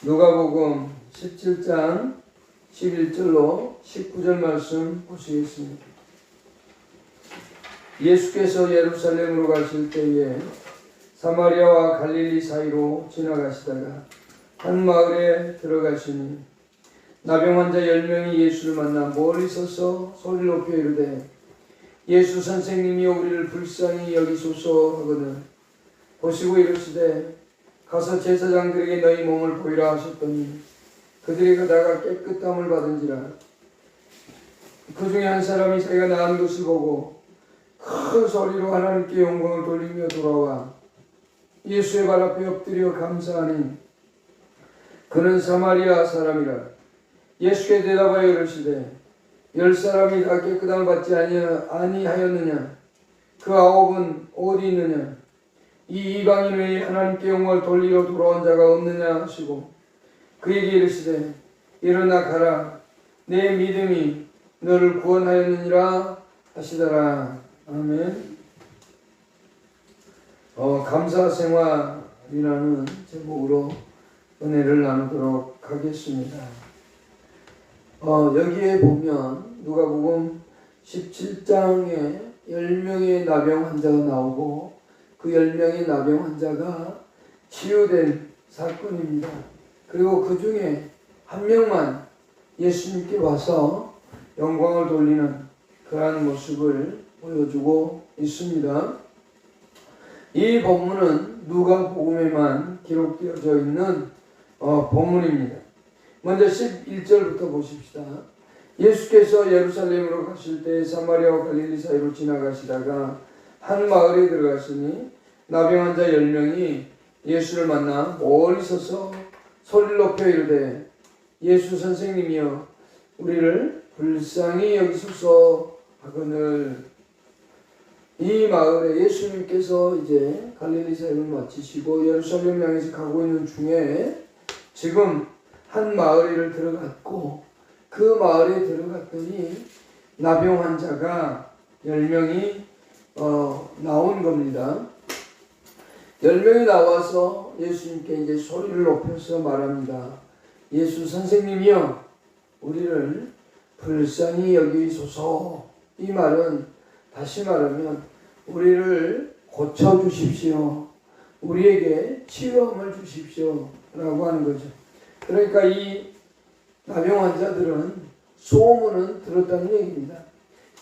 누가복음 17장 11절로 19절 말씀 보시겠습니다. 예수께서 예루살렘으로 가실 때에 사마리아와 갈릴리 사이로 지나가시다가 한 마을에 들어가시니 나병 환자 10명이 예수를 만나 멀리 서서 소리를 높여 이르되 예수 선생님이여 우리를 불쌍히 여기소서 하거늘 보시고 이르시되 가서 제사장들에게 너희 몸을 보이라 하셨더니 그들이 가다가 깨끗함을 받은지라. 그 중에 한 사람이 자기가 나은 것을 보고 큰 소리로 하나님께 영광을 돌리며 돌아와 예수의 발 앞에 엎드려 감사하니 그는 사마리아 사람이라. 예수께 대답하여 이르시되 10사람이 다 깨끗함을 받지 아니하였느냐? 그 9은 어디 있느냐? 이 이방인 외에 하나님께 영광을 돌리러 돌아온 자가 없느냐 하시고 그에게 이르시되 일어나 가라 내 믿음이 너를 구원하였느니라 하시더라. 아멘. 감사생활이라는 제목으로 은혜를 나누도록 하겠습니다. 여기에 보면 누가복음 17장에 10명의 나병 환자가 나오고 그 10명의 나병 환자가 치유된 사건입니다. 그리고 그 중에 한 명만 예수님께 와서 영광을 돌리는 그러한 모습을 보여주고 있습니다. 이 본문은 누가복음에만 기록되어져 있는 본문입니다. 먼저 11절부터 보십시다. 예수께서 예루살렘으로 가실 때 사마리아와 갈릴리 사이로 지나가시다가 한 마을에 들어가시니 나병 환자 10명이 예수를 만나 멀리 서서 소리를 높여 이르되 예수 선생님이여 우리를 불쌍히 여기소서 하거늘. 이 마을에 예수님께서 이제 갈릴리 사역을 마치시고 예루살렘 향해서 가고 있는 중에 지금 한 마을에 들어갔고 그 마을에 들어갔더니 나병 환자가 10명이 나온 겁니다. 10명이 나와서 예수님께 이제 소리를 높여서 말합니다. 예수 선생님이여 우리를 불쌍히 여기소서. 이 말은 다시 말하면 우리를 고쳐주십시오. 우리에게 치유함을 주십시오 라고 하는 거죠. 그러니까 이 나병 환자들은 소문은 들었다는 얘기입니다.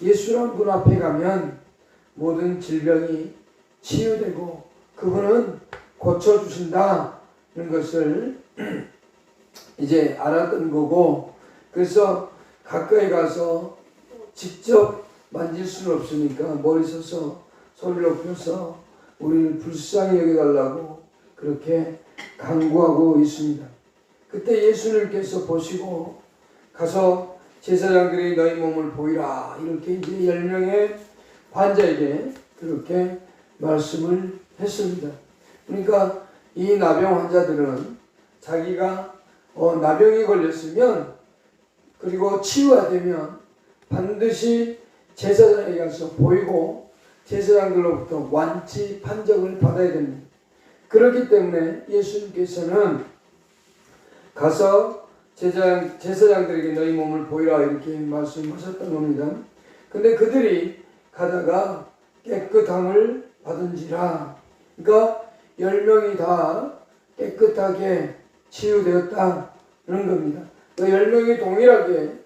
예수란 분 앞에 가면 모든 질병이 치유되고 그분은 고쳐주신다는 것을 이제 알았던 거고, 그래서 가까이 가서 직접 만질 수는 없으니까 멀리 서서 소리를 높여서 우리를 불쌍히 여겨달라고 그렇게 간구하고 있습니다. 그때 예수님께서 보시고 가서 제사장들이 너희 몸을 보이라 이렇게 이제 10명의 환자에게 그렇게 말씀을 했습니다. 그러니까 이 나병 환자들은 자기가 나병이 걸렸으면 그리고 치유가 되면 반드시 제사장에게 가서 보이고 제사장들로부터 완치 판정을 받아야 됩니다. 그렇기 때문에 예수님께서는 가서 제사장들에게 너희 몸을 보이라 이렇게 말씀하셨던 겁니다. 근데 그들이 가다가 깨끗함을 받은지라. 그러니까 10명이 다 깨끗하게 치유되었다는 겁니다. 그 10명이 동일하게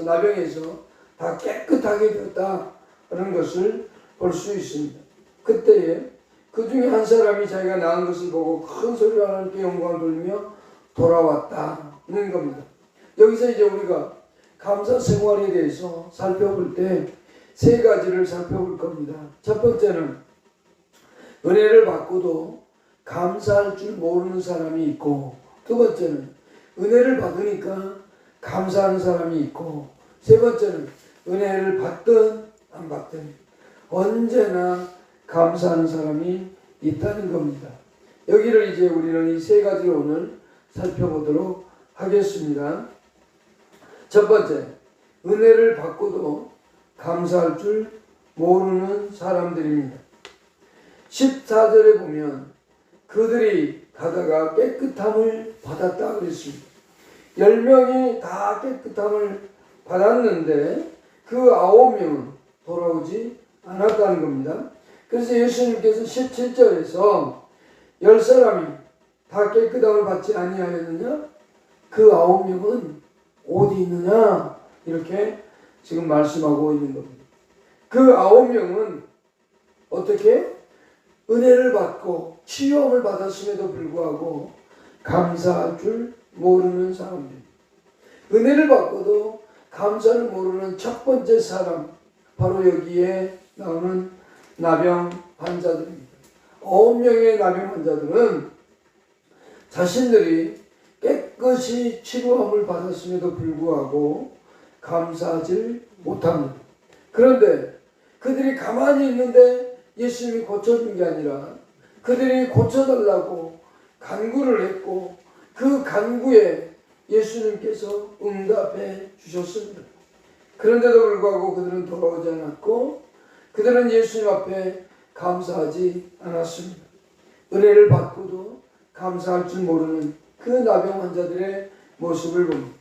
나병에서 다 깨끗하게 되었다는 것을 볼 수 있습니다. 그때에 그 중에 한 사람이 자기가 나은 것을 보고 큰 소리로 하나님께 영광을 돌리며 돌아왔다는 겁니다. 여기서 이제 우리가 감사 생활에 대해서 살펴볼 때 세 가지를 살펴볼 겁니다. 첫 번째는 은혜를 받고도 감사할 줄 모르는 사람이 있고, 두 번째는 은혜를 받으니까 감사하는 사람이 있고, 세 번째는 은혜를 받든 안 받든 언제나 감사하는 사람이 있다는 겁니다. 여기를 이제 우리는 이 세 가지를 오늘 살펴보도록 하겠습니다. 첫 번째, 은혜를 받고도 감사할 줄 모르는 사람들입니다. 14절에 보면 그들이 가다가 깨끗함을 받았다 그랬습니다. 10명이 다 깨끗함을 받았는데 그 9명은 돌아오지 않았다는 겁니다. 그래서 예수님께서 17절에서 10사람이 다 깨끗함을 받지 아니하였느냐? 그 9명은 어디 있느냐? 이렇게 지금 말씀하고 있는 겁니다. 그 9명은 어떻게? 은혜를 받고 치유함을 받았음에도 불구하고 감사할 줄 모르는 사람들. 은혜를 받고도 감사를 모르는 첫 번째 사람, 바로 여기에 나오는 나병 환자들입니다. 9명의 나병 환자들은 자신들이 깨끗이 치료함을 받았음에도 불구하고 감사하지 못합니다. 그런데 그들이 가만히 있는데 예수님이 고쳐준 게 아니라 그들이 고쳐달라고 간구를 했고 그 간구에 예수님께서 응답해 주셨습니다. 그런데도 불구하고 그들은 돌아오지 않았고 그들은 예수님 앞에 감사하지 않았습니다. 은혜를 받고도 감사할 줄 모르는 그 나병 환자들의 모습을 봅니다.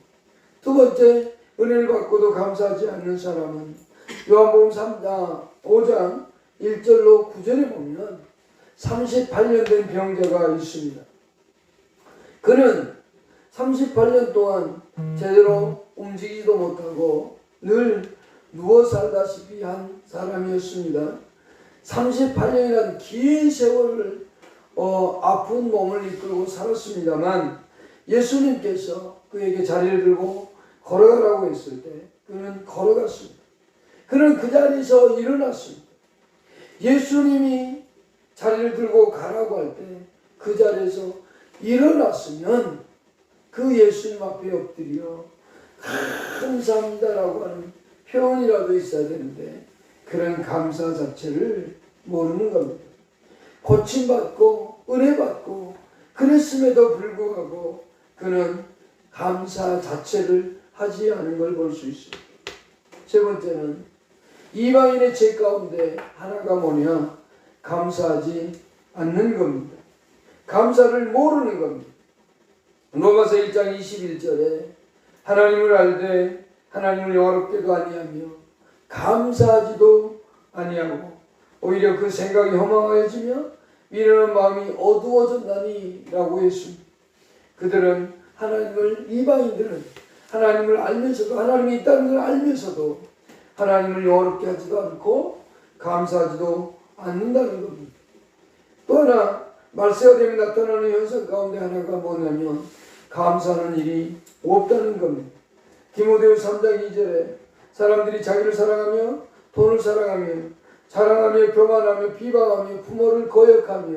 두 번째, 은혜를 받고도 감사하지 않는 사람은 요한복음 5장 1절로 9절에 보면 38년 된 병자가 있습니다. 그는 38년 동안 제대로 움직이지도 못하고 늘 누워 살다시피 한 사람이었습니다. 38년이라는 긴 세월을 아픈 몸을 이끌고 살았습니다만 예수님께서 그에게 자리를 들고 걸어가라고 했을 때 그는 걸어갔습니다. 그는 그 자리에서 일어났습니다. 예수님이 자리를 들고 가라고 할 때 그 자리에서 일어났으면 그 예수님 앞에 엎드려 감사합니다라고 하는 표현이라도 있어야 되는데 그런 감사 자체를 모르는 겁니다. 고침받고 은혜받고 그랬음에도 불구하고 그는 감사 자체를 하지 않은 걸 볼 수 있습니다. 세 번째는 이방인의 죄 가운데 하나가 뭐냐? 감사하지 않는 겁니다. 감사를 모르는 겁니다. 로마서 1장 21절에 하나님을 알되 하나님을 영화롭게도 아니하며 감사하지도 아니하고 오히려 그 생각이 허망하여지며 미련한 마음이 어두워졌나니 라고 했습니다. 그들은 이방인들은 하나님을 알면서도 하나님이 있다는 걸 알면서도 하나님을 영화롭게 하지도 않고 감사하지도 않는다는 겁니다. 또 하나 말세가 되면 나타나는 현상 가운데 하나가 뭐냐면 감사하는 일이 없다는 겁니다. 디모데후서 3장 2절에 사람들이 자기를 사랑하며 돈을 사랑하며 자랑하며 교만하며 비방하며 부모를 거역하며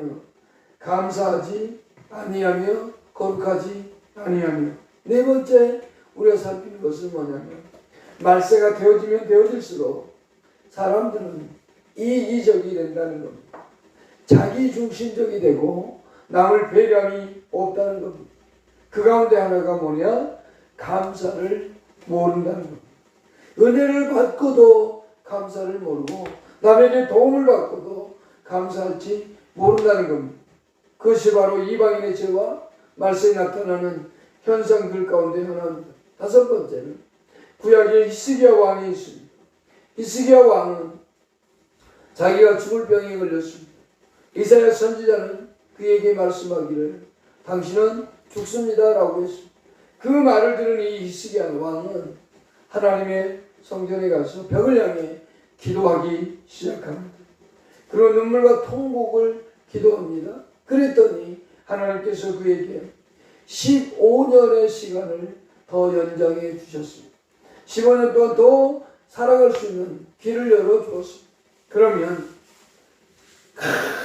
감사하지 아니하며 거룩하지 아니하며. 네 번째 우리가 살피는 것은 뭐냐면 말세가 되어지면 되어질수록 사람들은 이기적이 된다는 겁니다. 자기 중심적이 되고 남을 배려함이 없다는 겁니다. 그 가운데 하나가 뭐냐? 감사를 모른다는 겁니다. 은혜를 받고도 감사를 모르고 남에게 도움을 받고도 감사할지 모른다는 겁니다. 그것이 바로 이방인의 죄와 말세에 나타나는 현상들 가운데 하나입니다. 다섯 번째는 구약에 히스기야 왕이 있습니다. 히스기야 왕은 자기가 죽을 병에 걸렸습니다. 이사야 선지자는 그에게 말씀하기를 당신은 죽습니다 라고 했습니다. 그 말을 들은 이 히스기야 왕은 하나님의 성전에 가서 벽을 향해 기도하기 시작합니다. 그리고 눈물과 통곡을 기도합니다. 그랬더니 하나님께서 그에게 15년의 시간을 더 연장해 주셨습니다. 15년 동안 더 살아갈 수 있는 길을 열어주었습니다. 그러면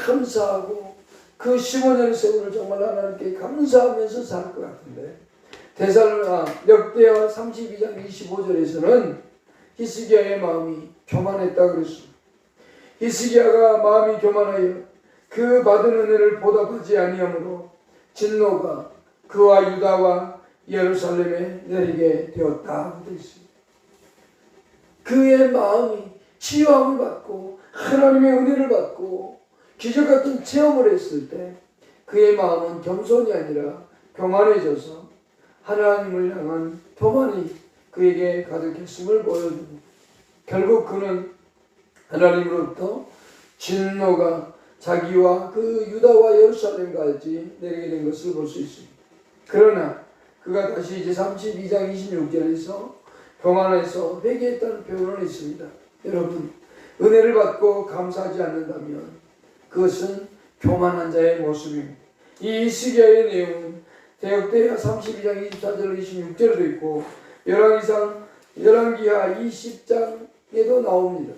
감사하고 그 15년의 세월을 정말 하나님께 감사하면서 살 것 같은데 역대하 32장 25절에서는 히스기야의 마음이 교만했다고 그랬습니다. 히스기야가 마음이 교만하여 그 받은 은혜를 보답하지 아니하므로 진노가 그와 유다와 예루살렘에 내리게 되었다고 되어 있습니다. 그의 마음이 치유함을 받고 하나님의 은혜를 받고 기적같은 체험을 했을 때 그의 마음은 겸손이 아니라 교만해져서 하나님을 향한 교만이 그에게 가득했음을 보여줍니다. 결국 그는 하나님으로부터 진노가 자기와 그 유다와 예루살렘까지 내리게 된 것을 볼 수 있습니다. 그러나 그가 다시 이제 32장 26절에서 교만해서 회개했다는 표현을 했습니다. 여러분, 은혜를 받고 감사하지 않는다면 그것은 교만한 자의 모습입니다. 이 히스기야의 내용은 대역대하 32장 24절 26절에도 있고 열왕기하 20장에도 나옵니다.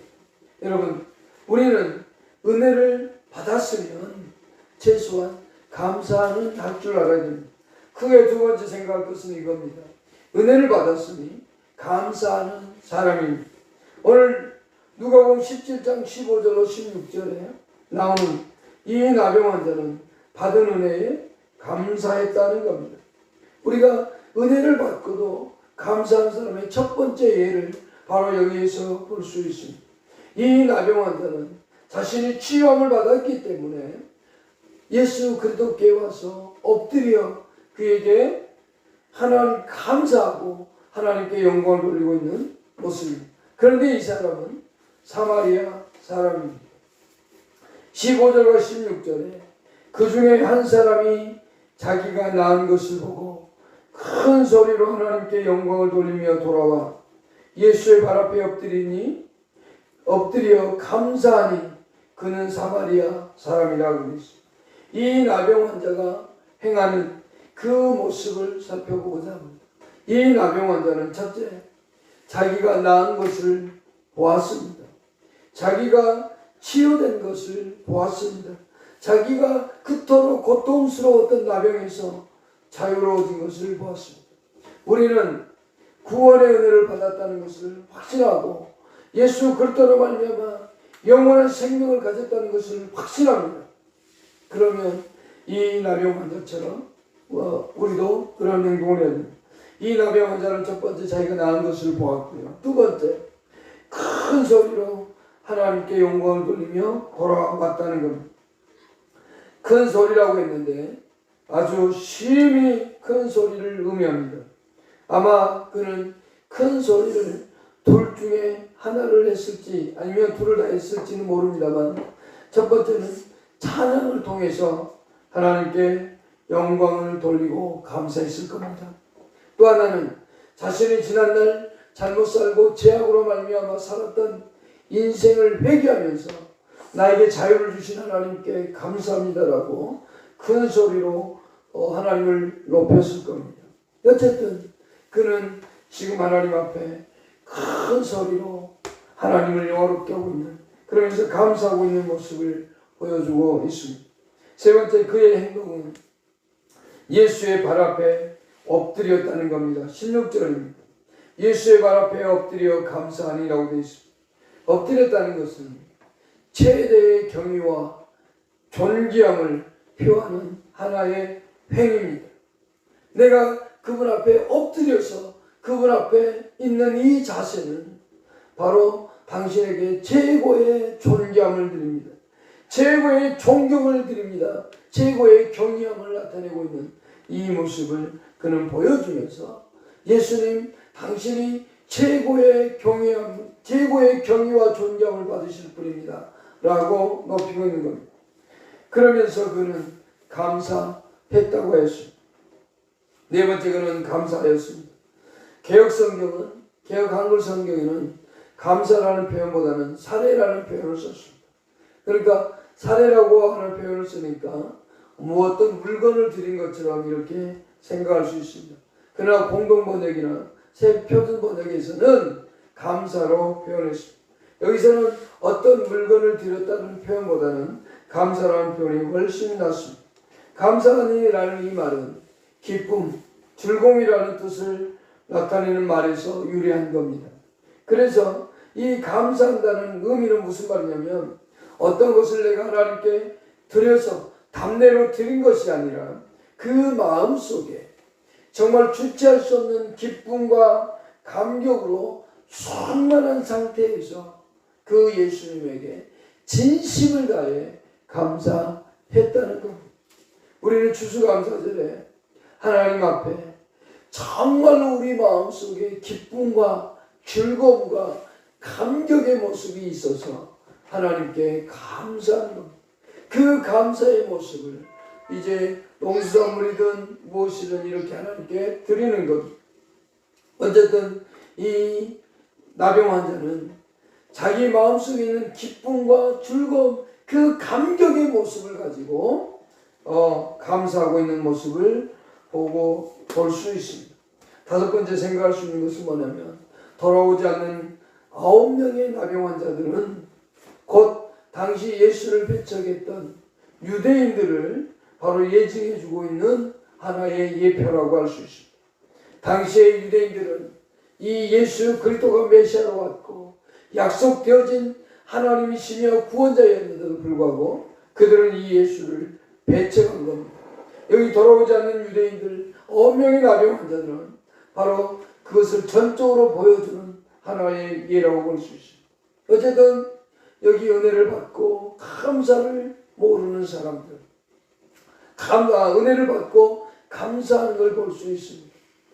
여러분, 우리는 은혜를 받았으면 최소한 감사는 할 줄 알아야 됩니다. 크게 두 번째 생각할 것은 이겁니다. 은혜를 받았으니 감사하는 사람입니다. 오늘 누가복음 17장 15절로 16절에 나오는 이 나병 환자는 받은 은혜에 감사했다는 겁니다. 우리가 은혜를 받고도 감사한 사람의 첫 번째 예를 바로 여기에서 볼 수 있습니다. 이 나병 환자는 자신이 치유함을 받았기 때문에 예수 그리스도께 와서 엎드려 그에게 하나님 감사하고 하나님께 영광을 돌리고 있는 모습입니다. 그런데 이 사람은 사마리아 사람입니다. 15절과 16절에 그 중에 한 사람이 자기가 낳은 것을 보고 큰 소리로 하나님께 영광을 돌리며 돌아와 예수의 발 앞에 엎드려 감사하니 그는 사마리아 사람이라고 그랬습니다. 이 나병 환자가 행하는 그 모습을 살펴보고자 합니다. 이 나병 환자는 첫째, 자기가 낳은 것을 보았습니다. 자기가 치유된 것을 보았습니다. 자기가 그토록 고통스러웠던 나병에서 자유로워진 것을 보았습니다. 우리는 구원의 은혜를 받았다는 것을 확신하고 예수 그리스도로 말미암아 영원한 생명을 가졌다는 것을 확신합니다. 그러면 이 나병 환자처럼 우리도 그런 행동을 해야 됩니다. 이 나병 환자는 첫 번째 자기가 낳은 것을 보았고요. 두 번째, 큰 소리로 하나님께 영광을 돌리며 돌아왔다는 겁니다. 큰 소리라고 했는데 아주 심히 큰 소리를 의미합니다. 아마 그는 큰 소리를 둘 중에 하나를 했을지 아니면 둘을 다 했을지는 모릅니다만 첫 번째는 찬양을 통해서 하나님께 영광을 돌리고 감사했을 겁니다. 또 하나는 자신이 지난날 잘못 살고 죄악으로 말미암아 살았던 인생을 회개하면서 나에게 자유를 주신 하나님께 감사합니다라고 큰 소리로 하나님을 높였을 겁니다. 어쨌든 그는 지금 하나님 앞에 큰 소리로 하나님을 영화롭게 하고 있는, 그러면서 감사하고 있는 모습을 보여주고 있습니다. 세 번째, 그의 행동은 예수의 발 앞에 엎드렸다는 겁니다. 16절입니다. 예수의 발 앞에 엎드려 감사하니라고 되어 있습니다. 엎드렸다는 것은 최대의 경의와 존귀함을 표하는 하나의 행위입니다. 내가 그분 앞에 엎드려서 그분 앞에 있는 이 자세는 바로 당신에게 최고의 존귀함을 드립니다. 최고의 존경을 드립니다. 최고의 경외함을 나타내고 있는 이 모습을 그는 보여주면서 예수님, 당신이 최고의 경외함, 최고의 경외와 존경을 받으실 분입니다 라고 높이고 있는 겁니다. 그러면서 그는 감사했다고 했습니다. 네 번째, 그는 감사하였습니다. 개역 한글 성경에는 감사라는 표현보다는 사례라는 표현을 썼습니다. 그러니까 사례라고 하는 표현을 쓰니까 어떤 물건을 드린 것처럼 이렇게 생각할 수 있습니다. 그러나 공동번역이나 새 표준 번역에서는 감사로 표현했습니다. 여기서는 어떤 물건을 드렸다는 표현보다는 감사라는 표현이 훨씬 낫습니다. 감사하니라는 이 말은 기쁨, 즐거움이라는 뜻을 나타내는 말에서 유래한 겁니다. 그래서 이 감사한다는 의미는 무슨 말이냐면 어떤 것을 내가 하나님께 드려서 답례로 드린 것이 아니라 그 마음 속에 정말 주체할 수 없는 기쁨과 감격으로 충만한 상태에서 그 예수님에게 진심을 다해 감사했다는 겁니다. 우리는 추수감사절에 하나님 앞에 정말로 우리 마음속에 기쁨과 즐거움과 감격의 모습이 있어서 하나님께 감사하는 겁니다. 그 감사의 모습을 이제 농수산물이든 무엇이든 이렇게 하나님께 드리는 겁니다. 어쨌든 이 나병 환자는 자기 마음속에 있는 기쁨과 즐거움, 그 감격의 모습을 가지고 감사하고 있는 모습을 보고 볼 수 있습니다. 다섯 번째 생각할 수 있는 것은 뭐냐면, 돌아오지 않는 9명의 나병 환자들은 곧 당시 예수를 배척했던 유대인들을 바로 예증해 주고 있는 하나의 예표라고 할 수 있습니다. 당시의 유대인들은 이 예수 그리스도가 메시아로 왔고 약속되어진 하나님이시며 구원자였는데도 불구하고 그들은 이 예수를 배척한 겁니다. 여기 돌아오지 않는 유대인들 9명의 나병 환자들은 바로 그것을 전적으로 보여주는 하나의 예라고 볼 수 있습니다. 어쨌든 여기 은혜를 받고 감사를 모르는 사람들, 은혜를 받고 감사하는 걸 볼 수 있습니다.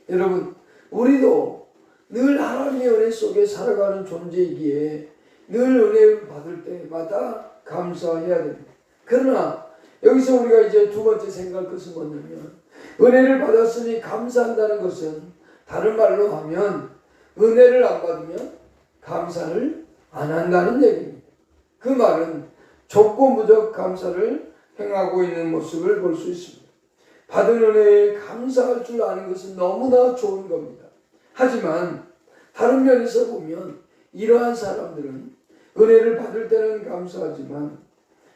여러분, 우리도 늘 하나님의 은혜 속에 살아가는 존재이기에 늘 은혜를 받을 때마다 감사해야 됩니다. 그러나 여기서 우리가 이제 두 번째 생각할 것은 뭐냐면, 은혜를 받았으니 감사한다는 것은 다른 말로 하면 은혜를 안 받으면 감사를 안 한다는 얘기입니다. 그 말은 조건부적 감사를 행하고 있는 모습을 볼 수 있습니다. 받은 은혜에 감사할 줄 아는 것은 너무나 좋은 겁니다. 하지만 다른 면에서 보면 이러한 사람들은 은혜를 받을 때는 감사하지만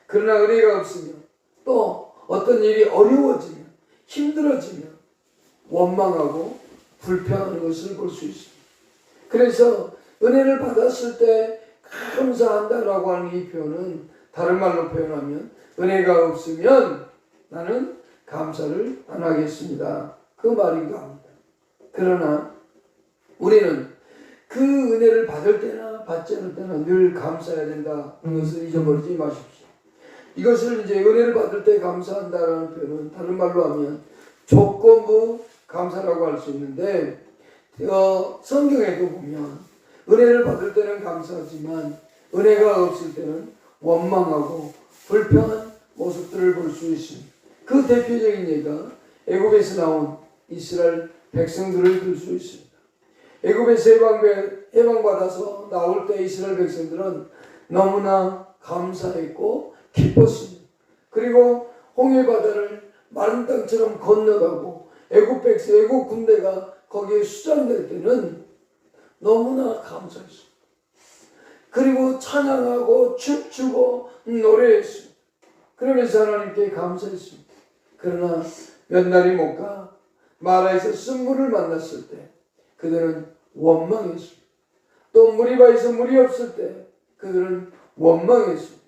그러나 은혜가 없으면 또 어떤 일이 어려워지면 힘들어지면 원망하고 불평하는 것을 볼 수 있습니다. 그래서 은혜를 받았을 때 감사한다라고 하는 이 표현은 다른 말로 표현하면 은혜가 없으면 나는 감사를 안 하겠습니다. 그 말이기도 합니다. 그러나 우리는 그 은혜를 받을 때나 받지 않을 때나 늘 감사해야 된다. 그것을 잊어버리지 마십시오. 이것을 이제 은혜를 받을 때 감사한다라는 표현은 다른 말로 하면 조건부 감사라고 할 수 있는데, 성경에도 보면 은혜를 받을 때는 감사하지만 은혜가 없을 때는 원망하고 불평한 모습들을 볼 수 있습니다. 그 대표적인 예가 애굽에서 나온 이스라엘 백성들을 들 수 있습니다. 애굽에서 해방받아서 나올 때 이스라엘 백성들은 너무나 감사했고 기뻤습니다. 그리고 홍해바다를 마른 땅처럼 건너가고 애굽 군대가 거기에 수장될 때는 너무나 감사했습니다. 그리고 찬양하고 춤추고 노래했습니다. 그러면서 하나님께 감사했습니다. 그러나 몇 날이 못 가 마라에서 쓴물을 만났을 때 그들은 원망했습니다. 또 무리바에서 물이 없을 때 그들은 원망했습니다.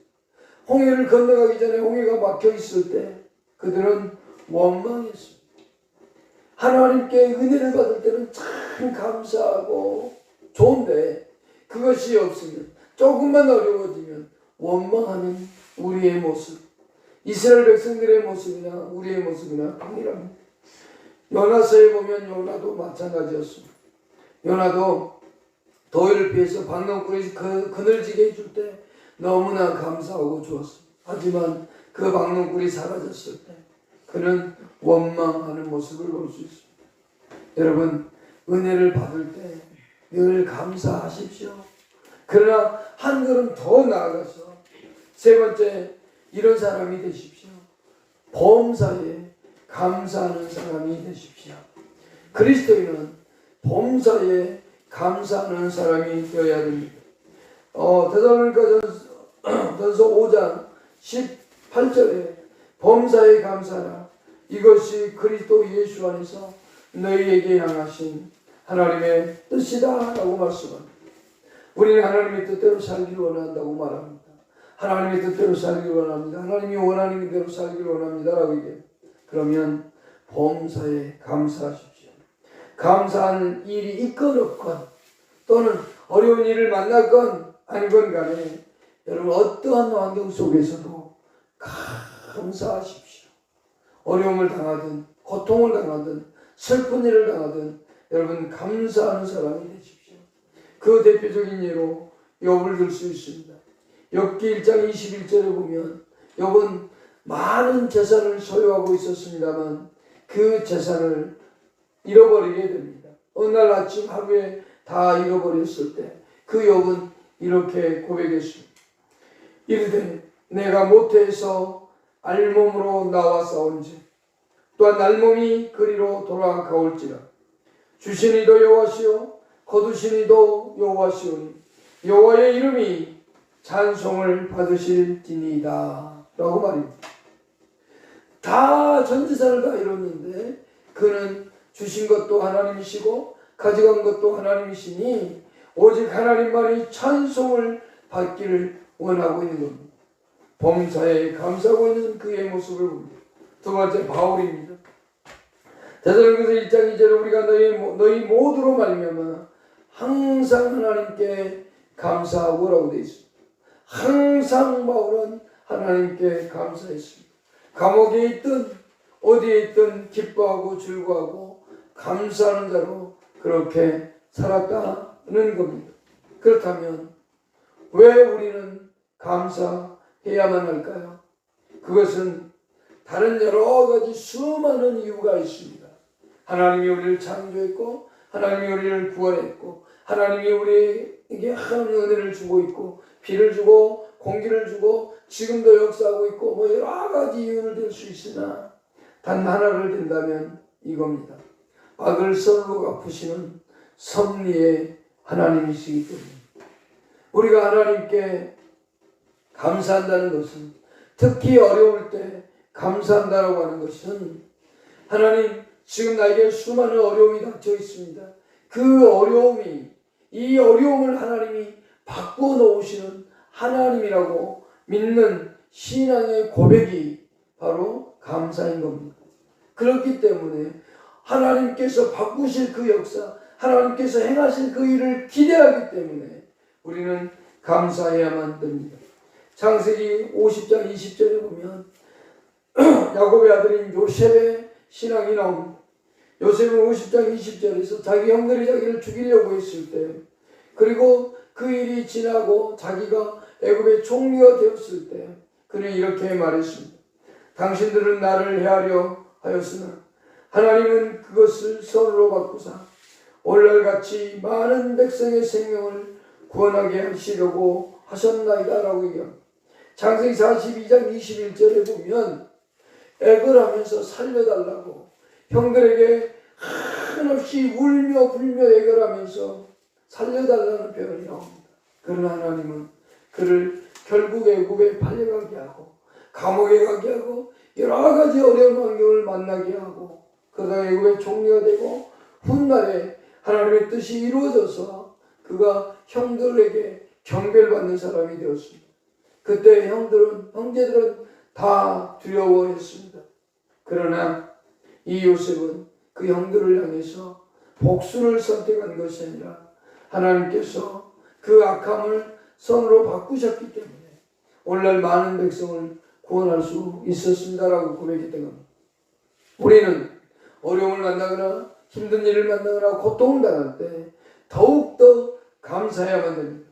홍해를 건너가기 전에 홍해가 막혀 있을 때 그들은 원망했습니다. 하나님께 은혜를 받을 때는 참 감사하고 좋은데 그것이 없으면 조금만 어려워지면 원망하는 우리의 모습, 이스라엘 백성들의 모습이나 우리의 모습이나 동일합니다. 요나서에 보면 요나도 마찬가지였습니다. 요나도 더위를 피해서 박농굴에서 그늘지게 해줄 때 너무나 감사하고 좋았습니다. 하지만 그 박농굴이 사라졌을 때 그는 원망하는 모습을 볼 수 있습니다. 여러분, 은혜를 받을 때 늘 감사하십시오. 그러나 한 걸음 더 나아가서 세 번째, 이런 사람이 되십시오. 범사에 감사하는 사람이 되십시오. 그리스도인은 범사에 감사하는 사람이 되어야 됩니다. 데살로니가전서 5장 18절에 범사에 감사하라. 이것이 그리스도 예수 안에서 너희에게 향하신 하나님의 뜻이다 라고 말씀합니다. 우리는 하나님의 뜻대로 살기를 원한다고 말합니다. 하나님의 뜻대로 살기를 원합니다. 하나님이 원하는 대로 살기를 원합니다 라고 얘기해요. 그러면 범사에 감사하십시오. 감사하는 일이 있건 없건 또는 어려운 일을 만났건 아니건 간에 여러분 어떠한 환경 속에서도 감사하십시오. 어려움을 당하든 고통을 당하든 슬픈 일을 당하든 여러분 감사하는 사람이 되십시오. 그 대표적인 예로 욥을 들 수 있습니다. 욥기 1장 21절에 보면 욥은 많은 재산을 소유하고 있었습니다만 그 재산을 잃어버리게 됩니다. 어느 날 아침 하루에 다 잃어버렸을 때 그 욥은 이렇게 고백했습니다. 이르되 내가 모태에서 알몸으로 나와 싸운지 또한 알몸이 그리로 돌아가올지라 주신 이도 여호와시요 거두신 이도 여호와시오니 여호와의 이름이 찬송을 받으실지니이다 라고 말입니다. 다 전 재산을 다 잃었는데 그는 주신 것도 하나님이시고 가져간 것도 하나님이시니 오직 하나님만이 찬송을 받기를 원하고 있는 겁니다. 범사에 감사하고 있는 그의 모습을 봅니다. 두 번째 바울입니다. 데살로니가서 1장 2절에 우리가 너희 모두로 말미암아 항상 하나님께 감사하고 라고 되어 있습니다. 항상 바울은 하나님께 감사했습니다. 감옥에 있든 어디에 있든 기뻐하고 즐거워하고 감사하는 자로 그렇게 살았다는 겁니다. 그렇다면 왜 우리는 감사해야만 할까요? 그것은 다른 여러 가지 수많은 이유가 있습니다. 하나님이 우리를 창조했고 하나님이 우리를 구원했고 하나님이 우리에게 하나님의 은혜를 주고 있고 비를 주고 공기를 주고 지금도 역사하고 있고 뭐 여러 가지 이유를 들 수 있으나 단 하나를 든다면 이겁니다. 악을 선으로 갚으시는 섭리의 하나님이시기 때문입니다. 우리가 하나님께 감사한다는 것은 특히 어려울 때 감사한다라고 하는 것은 하나님 지금 나에게 수많은 어려움이 닥쳐 있습니다. 그 어려움이 이 어려움을 하나님이 바꿔 놓으시는 하나님이라고 믿는 신앙의 고백이 바로 감사인 겁니다. 그렇기 때문에 하나님께서 바꾸실 그 역사, 하나님께서 행하실 그 일을 기대하기 때문에 우리는 감사해야만 됩니다. 창세기 50장 20절에 보면 야곱의 아들인 요셉의 신앙이 나옵니다. 요셉은 50장 20절에서 자기 형들이 자기를 죽이려고 했을 때 그리고 그 일이 지나고 자기가 애굽의 총리가 되었을 때 그는 이렇게 말했습니다. 당신들은 나를 해하려 하였으나 하나님은 그것을 선으로 바꾸사 오늘날같이 많은 백성의 생명을 구원하게 하시려고 하셨나이다 라고 얘기합니다. 창세기 42장 21절에 보면 애걸 하면서 살려달라고 형들에게 한없이 울며 불며 애걸하면서 살려달라는 표현이 나옵니다. 그러나 하나님은 그를 결국 애굽에 팔려가게 하고 감옥에 가게 하고 여러 가지 어려운 환경을 만나게 하고 그러다가 애굽의 총리가 되고 훗날에 하나님의 뜻이 이루어져서 그가 형들에게 경배받는 사람이 되었습니다. 그때 형제들은 다 두려워했습니다. 그러나 이 요셉은 그 형들을 향해서 복수를 선택한 것이 아니라 하나님께서 그 악함을 선으로 바꾸셨기 때문에 오늘날 많은 백성을 구원할 수 있었습니다라고 고백했던 겁니다. 우리는 어려움을 만나거나 힘든 일을 만나거나 고통을 당할 때 더욱더 감사해야만 됩니다.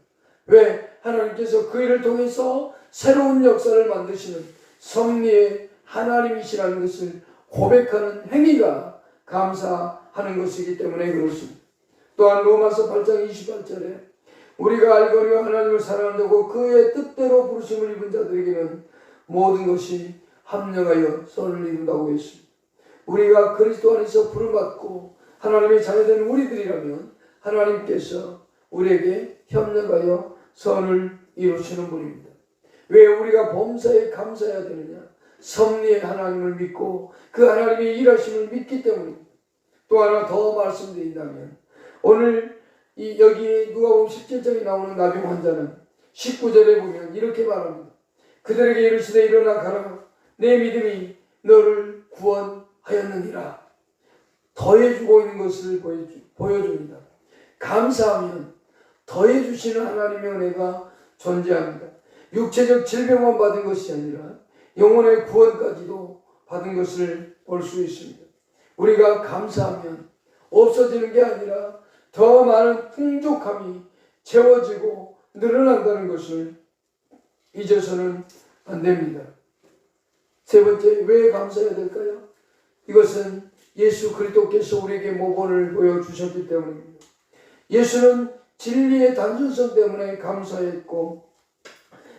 왜? 하나님께서 그 일을 통해서 새로운 역사를 만드시는 섭리의 하나님이시라는 것을 고백하는 행위가 감사하는 것이기 때문에 그렇습니다. 또한 로마서 8장 28절에 우리가 알거니와 하나님을 사랑한다고 그의 뜻대로 부르심을 입은 자들에게는 모든 것이 합력하여 선을 이룬다고 했습니다. 우리가 그리스도 안에서 부름받고 하나님의 자녀된 우리들이라면 하나님께서 우리에게 협력하여 선을 이루시는 분입니다. 왜 우리가 범사에 감사해야 되느냐? 섭리의 하나님을 믿고 그 하나님의 일하심을 믿기 때문입니다. 또 하나 더 말씀드린다면 오늘 여기 누가복음 17장에 나오는 나병 환자는 19절에 보면 이렇게 말합니다. 그들에게 이르시되 일어나 가라. 내 믿음이 너를 구원하였느니라. 더해주고 있는 것을 보여줍니다. 감사하면 더해주시는 하나님의 은혜가 존재합니다. 육체적 질병만 받은 것이 아니라 영혼의 구원까지도 받은 것을 볼 수 있습니다. 우리가 감사하면 없어지는 게 아니라 더 많은 풍족함이 채워지고 늘어난다는 것을 잊어서는 안 됩니다. 세 번째, 왜 감사해야 될까요? 이것은 예수 그리스도께서 우리에게 모본을 보여주셨기 때문입니다. 예수는 진리의 단순성 때문에 감사했고,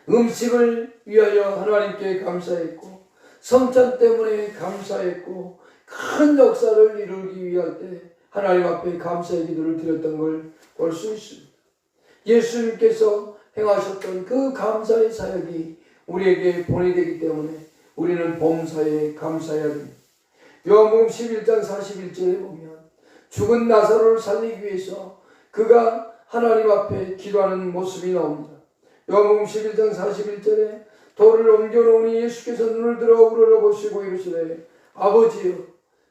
음식을 위하여 하나님께 감사했고, 성찬 때문에 감사했고, 큰 역사를 이루기 위할 때 하나님 앞에 감사의 기도를 드렸던 걸 볼 수 있습니다. 예수님께서 행하셨던 그 감사의 사역이 우리에게 본이 되기 때문에 우리는 범사에 감사해야 됩니다. 요한복음 11장 41절에 보면 죽은 나사로를 살리기 위해서 그가 하나님 앞에 기도하는 모습이 나옵니다. 요한복음 11장 41절에 돌을 옮겨놓으니 예수께서 눈을 들어 우러러보시고 이르시되 아버지여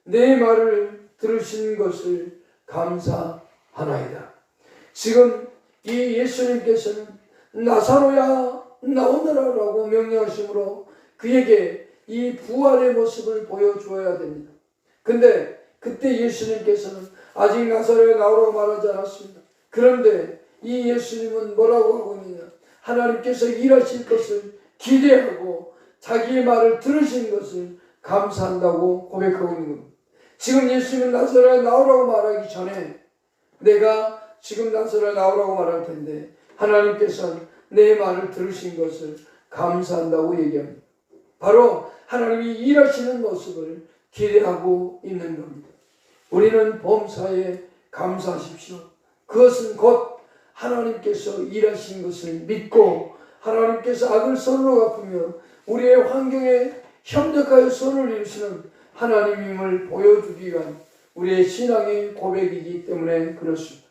내 말을 들으신 것을 감사하나이다. 지금 이 예수님께서는 나사로야 나오너라라고 명령하심으로 그에게 이 부활의 모습을 보여주어야 됩니다. 근데 그때 예수님께서는 아직 나사로야 나오라고 말하지 않았습니다. 그런데 이 예수님은 뭐라고 하고 있느냐? 하나님께서 일하실 것을 기대하고 자기의 말을 들으신 것을 감사한다고 고백하고 있는 겁니다. 지금 예수님은 나사로야 나오라고 말하기 전에 내가 지금 나사로야 나오라고 말할 텐데 하나님께서는 내 말을 들으신 것을 감사한다고 얘기합니다. 바로 하나님이 일하시는 모습을 기대하고 있는 겁니다. 우리는 범사에 감사하십시오. 그것은 곧 하나님께서 일하신 것을 믿고 하나님께서 악을 손으로 갚으며 우리의 환경에 협력하여 손을 이루시는 하나님임을 보여주기 위한 우리의 신앙의 고백이기 때문에 그렇습니다.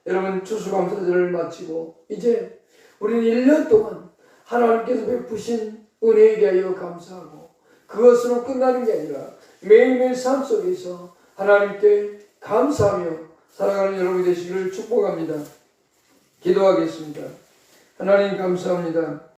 여러분 추수감사절을 마치고 이제 우리는 1년 동안 하나님께서 베푸신 은혜에 대하여 감사하고 그것으로 끝나는 게 아니라 매일매일 삶 속에서 하나님께 감사하며 살아가는 여러분이 되시기를 축복합니다. 기도하겠습니다. 하나님 감사합니다.